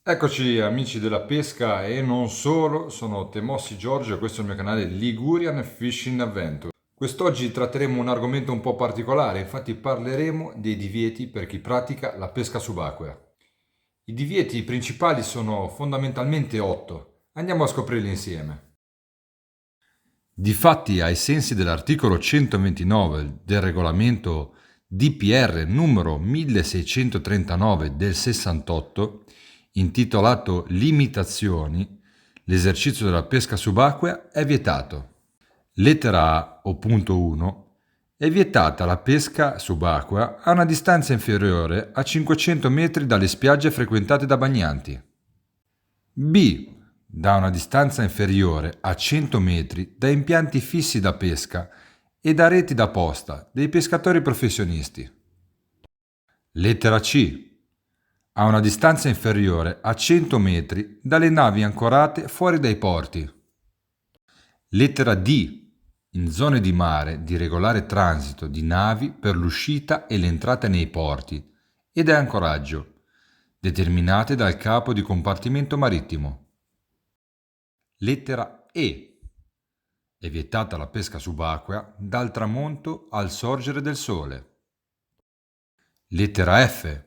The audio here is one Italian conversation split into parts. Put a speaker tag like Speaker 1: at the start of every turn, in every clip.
Speaker 1: Eccoci amici della pesca e non solo, sono Temossi Giorgio e questo è il mio canale Ligurian Fishing Adventure. Quest'oggi tratteremo un argomento un po' particolare, infatti parleremo dei divieti per chi pratica la pesca subacquea. I divieti principali sono fondamentalmente 8, andiamo a scoprirli insieme. Difatti, ai sensi dell'articolo 129 del regolamento DPR numero 1639 del 68, intitolato Limitazioni, l'esercizio della pesca subacquea è vietato. Lettera A o punto 1. È vietata la pesca subacquea a una distanza inferiore a 500 metri dalle spiagge frequentate da bagnanti. B. Da una distanza inferiore a 100 metri da impianti fissi da pesca e da reti da posta dei pescatori professionisti. Lettera C. A una distanza inferiore a 100 metri dalle navi ancorate fuori dai porti. Lettera D. In zone di mare di regolare transito di navi per l'uscita e l'entrata nei porti ed ancoraggio, determinate dal capo di compartimento marittimo. Lettera E. È vietata la pesca subacquea dal tramonto al sorgere del sole. Lettera F.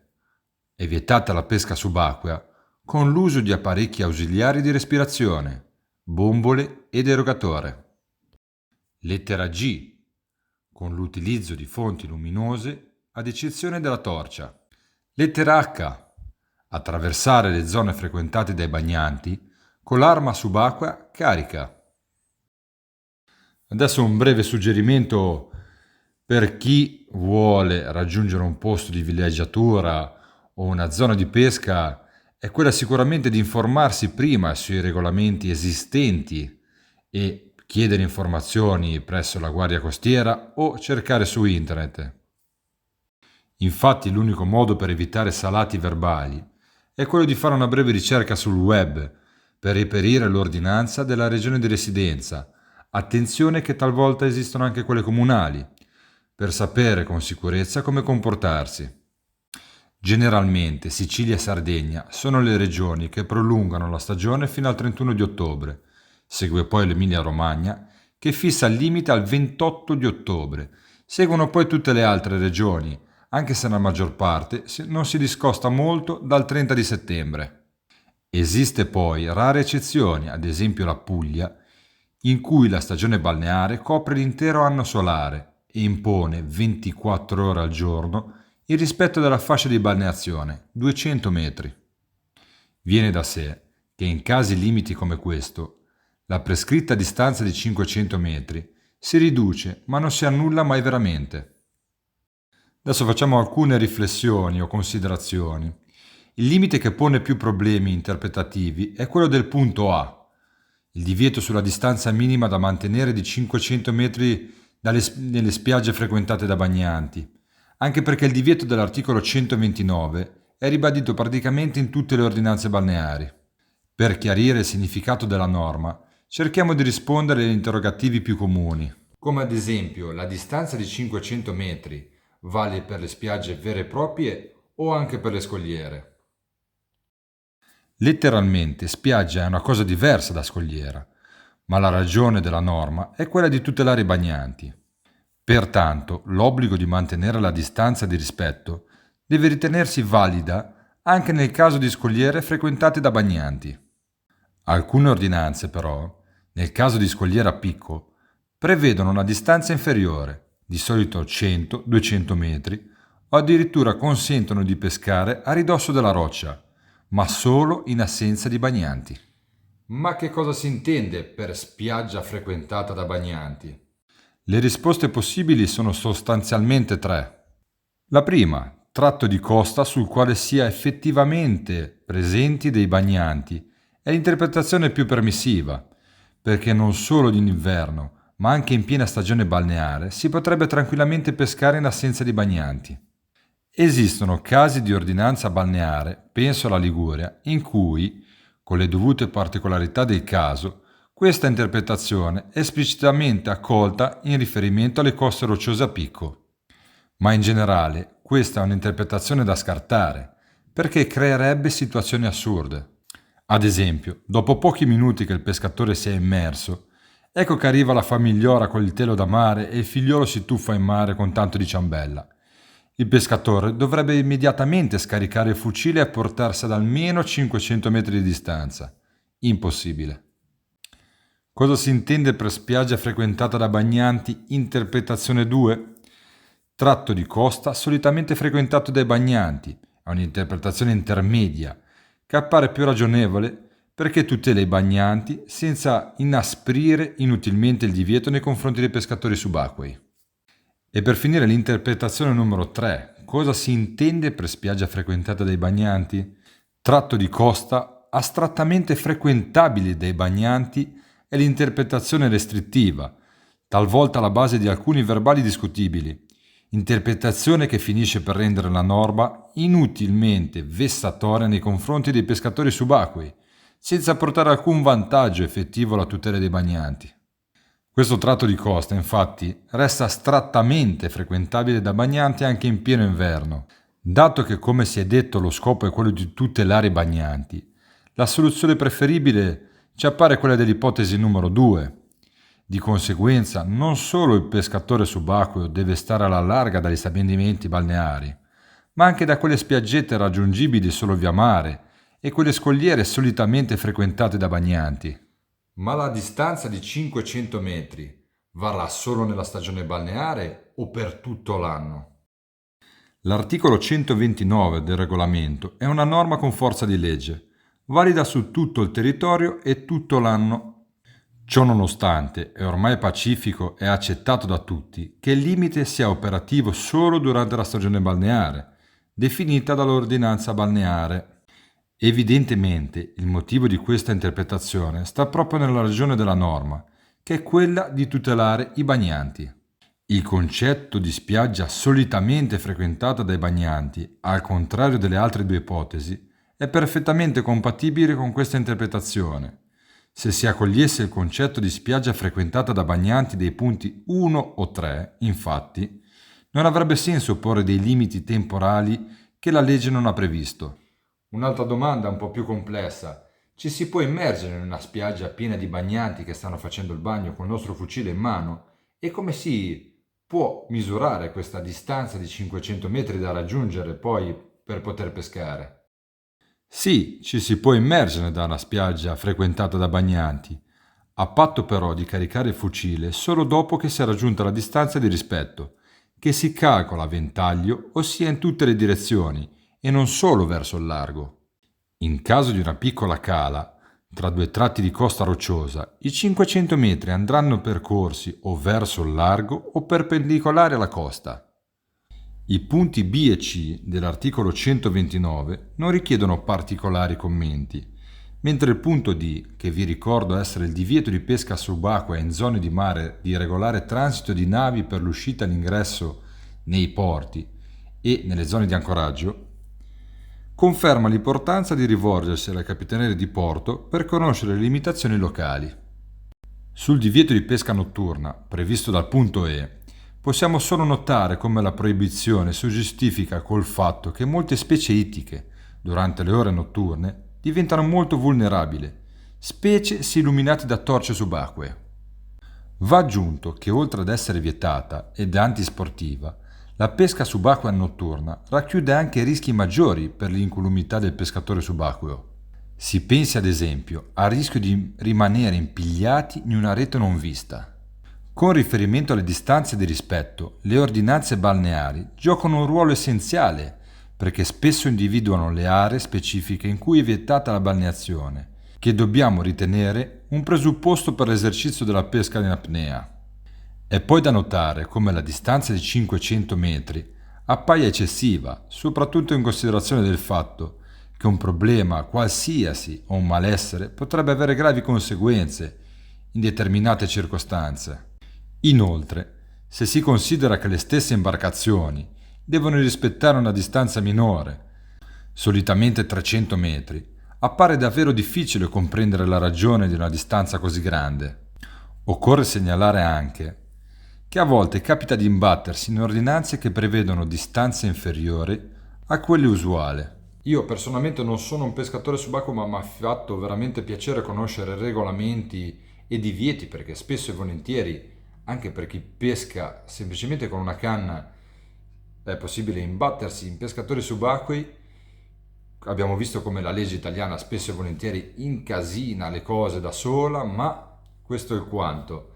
Speaker 1: È vietata la pesca subacquea con l'uso di apparecchi ausiliari di respirazione, bombole ed erogatore. Lettera G. Con l'utilizzo di fonti luminose ad eccezione della torcia. Lettera H. Attraversare le zone frequentate dai bagnanti con l'arma subacquea carica. Adesso un breve suggerimento per chi vuole raggiungere un posto di villeggiatura o una zona di pesca è quella sicuramente di informarsi prima sui regolamenti esistenti e chiedere informazioni presso la Guardia Costiera o cercare su internet. Infatti l'unico modo per evitare salati verbali è quello di fare una breve ricerca sul web per reperire l'ordinanza della regione di residenza. Attenzione che talvolta esistono anche quelle comunali, per sapere con sicurezza come comportarsi. Generalmente Sicilia e Sardegna sono le regioni che prolungano la stagione fino al 31 di ottobre. Segue poi l'Emilia-Romagna che fissa il limite al 28 di ottobre. Seguono poi tutte le altre regioni, anche se la maggior parte non si discosta molto dal 30 di settembre. Esiste poi rare eccezioni, ad esempio la Puglia, in cui la stagione balneare copre l'intero anno solare e impone 24 ore al giorno il rispetto della fascia di balneazione, 200 metri. Viene da sé che in casi limiti come questo, la prescritta distanza di 500 metri si riduce ma non si annulla mai veramente. Adesso facciamo alcune riflessioni o considerazioni. Il limite che pone più problemi interpretativi è quello del punto A, il divieto sulla distanza minima da mantenere di 500 metri nelle spiagge frequentate da bagnanti, anche perché il divieto dell'articolo 129 è ribadito praticamente in tutte le ordinanze balneari. Per chiarire il significato della norma, cerchiamo di rispondere agli interrogativi più comuni, come ad esempio la distanza di 500 metri vale per le spiagge vere e proprie o anche per le scogliere. Letteralmente spiaggia è una cosa diversa da scogliera, ma la ragione della norma è quella di tutelare i bagnanti. Pertanto, l'obbligo di mantenere la distanza di rispetto deve ritenersi valida anche nel caso di scogliere frequentate da bagnanti. Alcune ordinanze, però, nel caso di scogliera a picco, prevedono una distanza inferiore, di solito 100-200 metri, o addirittura consentono di pescare a ridosso della roccia, ma solo in assenza di bagnanti. Ma che cosa si intende per spiaggia frequentata da bagnanti? Le risposte possibili sono sostanzialmente tre. La prima, tratto di costa sul quale sia effettivamente presenti dei bagnanti, è l'interpretazione più permissiva, perché non solo in inverno, ma anche in piena stagione balneare si potrebbe tranquillamente pescare in assenza di bagnanti. Esistono casi di ordinanza balneare, penso alla Liguria, in cui, con le dovute particolarità del caso, questa interpretazione è esplicitamente accolta in riferimento alle coste rocciose a picco. Ma in generale questa è un'interpretazione da scartare, perché creerebbe situazioni assurde. Ad esempio, dopo pochi minuti che il pescatore si è immerso, ecco che arriva la famigliora con il telo da mare e il figliolo si tuffa in mare con tanto di ciambella. Il pescatore dovrebbe immediatamente scaricare il fucile e portarsi ad almeno 500 metri di distanza. Impossibile. Cosa si intende per spiaggia frequentata da bagnanti? Interpretazione 2. Tratto di costa solitamente frequentato dai bagnanti. È un'interpretazione intermedia che appare più ragionevole perché tutela i bagnanti senza inasprire inutilmente il divieto nei confronti dei pescatori subacquei. E per finire l'interpretazione numero 3. Cosa si intende per spiaggia frequentata dai bagnanti? Tratto di costa astrattamente frequentabile dai bagnanti è l'interpretazione restrittiva, talvolta alla base di alcuni verbali discutibili, interpretazione che finisce per rendere la norma inutilmente vessatoria nei confronti dei pescatori subacquei, senza portare alcun vantaggio effettivo alla tutela dei bagnanti. Questo tratto di costa, infatti, resta astrattamente frequentabile da bagnanti anche in pieno inverno, dato che, come si è detto, lo scopo è quello di tutelare i bagnanti. La soluzione preferibile ci appare quella dell'ipotesi numero 2. Di conseguenza, non solo il pescatore subacqueo deve stare alla larga dagli stabilimenti balneari, ma anche da quelle spiaggette raggiungibili solo via mare e quelle scogliere solitamente frequentate da bagnanti. Ma la distanza di 500 metri varrà solo nella stagione balneare o per tutto l'anno? L'articolo 129 del regolamento è una norma con forza di legge, valida su tutto il territorio e tutto l'anno. Ciò nonostante, è ormai pacifico e accettato da tutti che il limite sia operativo solo durante la stagione balneare, definita dall'ordinanza balneare. Evidentemente il motivo di questa interpretazione sta proprio nella ragione della norma, che è quella di tutelare i bagnanti. Il concetto di spiaggia solitamente frequentata dai bagnanti, al contrario delle altre due ipotesi, è perfettamente compatibile con questa interpretazione. Se si accogliesse il concetto di spiaggia frequentata da bagnanti dei punti 1 o 3, infatti, non avrebbe senso porre dei limiti temporali che la legge non ha previsto. Un'altra domanda un po' più complessa. Ci si può immergere in una spiaggia piena di bagnanti che stanno facendo il bagno con il nostro fucile in mano? E come si può misurare questa distanza di 500 metri da raggiungere poi per poter pescare? Sì, ci si può immergere da una spiaggia frequentata da bagnanti, a patto però di caricare il fucile solo dopo che si è raggiunta la distanza di rispetto, che si calcola a ventaglio, ossia in tutte le direzioni, e non solo verso il largo. In caso di una piccola cala, tra due tratti di costa rocciosa, i 500 metri andranno percorsi o verso il largo o perpendicolari alla costa. I punti B e C dell'articolo 129 non richiedono particolari commenti, mentre il punto D, che vi ricordo essere il divieto di pesca subacquea in zone di mare di regolare transito di navi per l'uscita e l'ingresso nei porti e nelle zone di ancoraggio, conferma l'importanza di rivolgersi alle capitanerie di porto per conoscere le limitazioni locali. Sul divieto di pesca notturna, previsto dal punto E, possiamo solo notare come la proibizione si giustifica col fatto che molte specie ittiche, durante le ore notturne, diventano molto vulnerabili, specie se illuminate da torce subacquee. Va aggiunto che oltre ad essere vietata ed antisportiva, la pesca subacquea notturna racchiude anche rischi maggiori per l'incolumità del pescatore subacqueo. Si pensi ad esempio al rischio di rimanere impigliati in una rete non vista. Con riferimento alle distanze di rispetto, le ordinanze balneari giocano un ruolo essenziale perché spesso individuano le aree specifiche in cui è vietata la balneazione, che dobbiamo ritenere un presupposto per l'esercizio della pesca in apnea. È poi da notare come la distanza di 500 metri appaia eccessiva, soprattutto in considerazione del fatto che un problema qualsiasi o un malessere potrebbe avere gravi conseguenze in determinate circostanze. Inoltre, se si considera che le stesse imbarcazioni devono rispettare una distanza minore, solitamente 300 metri, appare davvero difficile comprendere la ragione di una distanza così grande. Occorre segnalare anche che a volte capita di imbattersi in ordinanze che prevedono distanze inferiori a quelle usuali. Io personalmente non sono un pescatore subacqueo, ma mi ha fatto veramente piacere conoscere regolamenti e divieti, perché spesso e volentieri, anche per chi pesca semplicemente con una canna, è possibile imbattersi in pescatori subacquei. Abbiamo visto come la legge italiana spesso e volentieri incasina le cose da sola, ma questo è il quanto.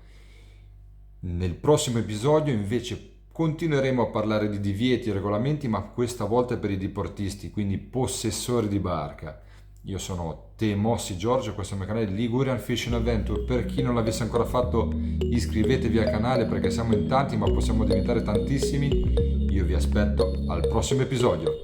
Speaker 1: Nel prossimo episodio invece continueremo a parlare di divieti e regolamenti, ma questa volta per i diportisti, quindi possessori di barca. Io sono Te Mossi Giorgio, questo è il mio canale Ligurian Fishing Adventure. Per chi non l'avesse ancora fatto, iscrivetevi al canale perché siamo in tanti, ma possiamo diventare tantissimi. Io vi aspetto al prossimo episodio.